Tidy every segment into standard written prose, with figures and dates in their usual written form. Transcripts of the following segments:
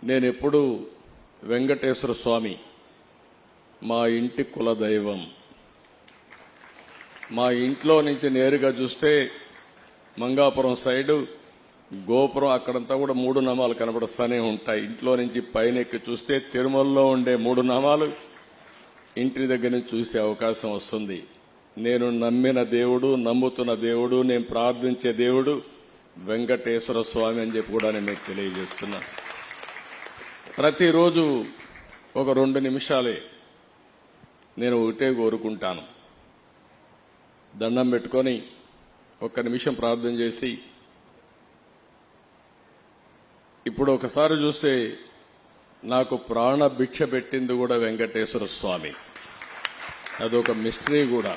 నేనెప్పుడు వెంకటేశ్వర స్వామి మా ఇంటి కులదైవం. మా ఇంట్లో నుంచి నేరుగా చూస్తే మంగాపురం సైడు గోపురం అక్కడంతా కూడా 3 నామాలు కనబడుస్తూనే ఉంటాయి. ఇంట్లో నుంచి పైన ఎక్కి చూస్తే తిరుమలలో ఉండే 3 నామాలు ఇంటి దగ్గర నుంచి చూసే అవకాశం వస్తుంది. నేను నమ్మిన దేవుడు, నమ్ముతున్న దేవుడు, నేను ప్రార్థించే దేవుడు వెంకటేశ్వర స్వామి అని చెప్పి కూడా నేను మీకు తెలియజేస్తున్నా. ప్రతిరోజు ఒక 2 నిమిషాలే నేను ఒకటే కోరుకుంటాను. దండం పెట్టుకొని 1 నిమిషం ప్రార్థన చేసి, ఇప్పుడు ఒకసారి చూస్తే నాకు ప్రాణ భిక్ష పెట్టింది కూడా వెంకటేశ్వర స్వామి. అదొక మిస్టరీ కూడా.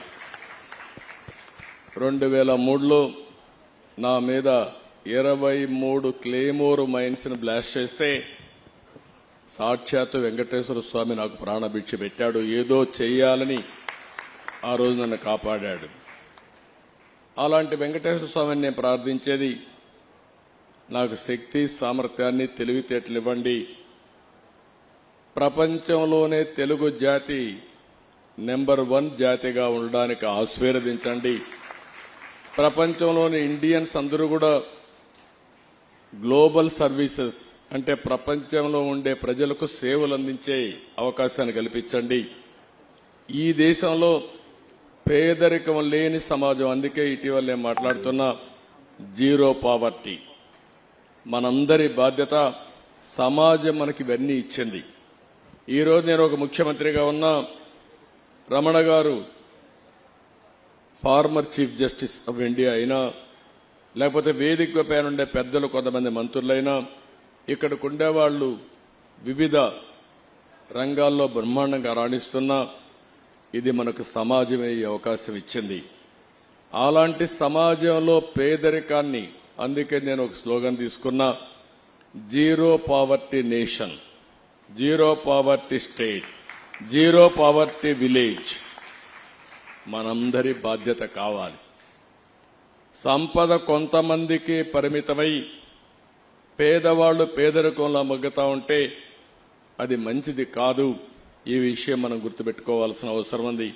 2003లో నా మీద 23 క్లేమోర్ మైన్స్ ని బ్లాస్ట్ చేస్తే సాక్షాత్తు వెంకటేశ్వర స్వామి నాకు ప్రాణభిక్ష పెట్టాడు. ఏదో చెయ్యాలని ఆ రోజు నన్ను కాపాడాడు. అలాంటి వెంకటేశ్వర స్వామిని నేను ప్రార్థించేది, నాకు శక్తి, సామర్థ్యాన్ని, తెలివితేటలు ఇవ్వండి. ప్రపంచంలోనే తెలుగు జాతి నెంబర్ 1 జాతిగా ఉండడానికి ఆశీర్వదించండి. ప్రపంచంలోని ఇండియన్స్ అందరూ కూడా గ్లోబల్ సర్వీసెస్ అంటే ప్రపంచంలో ఉండే ప్రజలకు సేవలు అందించే అవకాశాన్ని కల్పించండి. ఈ దేశంలో పేదరికం లేని సమాజం, అందుకే ఇటీవల నేను మాట్లాడుతున్నా జీరో పావర్టీ. మనందరి బాధ్యత. సమాజం మనకి ఇవన్నీ ఇచ్చింది. ఈరోజు నేను ఒక ముఖ్యమంత్రిగా ఉన్నా, రమణ గారు former chief justice of India అయినా, లేకపోతే వేదిక పైన ఉండే పెద్దలు కొంతమంది మంత్రులైనా, ఇక్కడికి ఉండేవాళ్లు వివిధ రంగాల్లో బ్రహ్మాండంగా రాణిస్తున్నా, ఇది మనకు సమాజమే ఈ అవకాశం ఇచ్చింది. అలాంటి సమాజంలో పేదరికాన్ని, అందుకే నేను ఒక స్లోగన్ తీసుకున్నా, zero poverty nation, zero poverty state, zero poverty village మనందరి బాధ్యత కావాలి. సంపద కొంతమందికి పరిమితమై పేదవాళ్లు పేదరికంలో మగ్గుతా ఉంటే అది మంచిది కాదు. ఈ విషయం మనం గుర్తుపెట్టుకోవాల్సిన అవసరం ఉంది.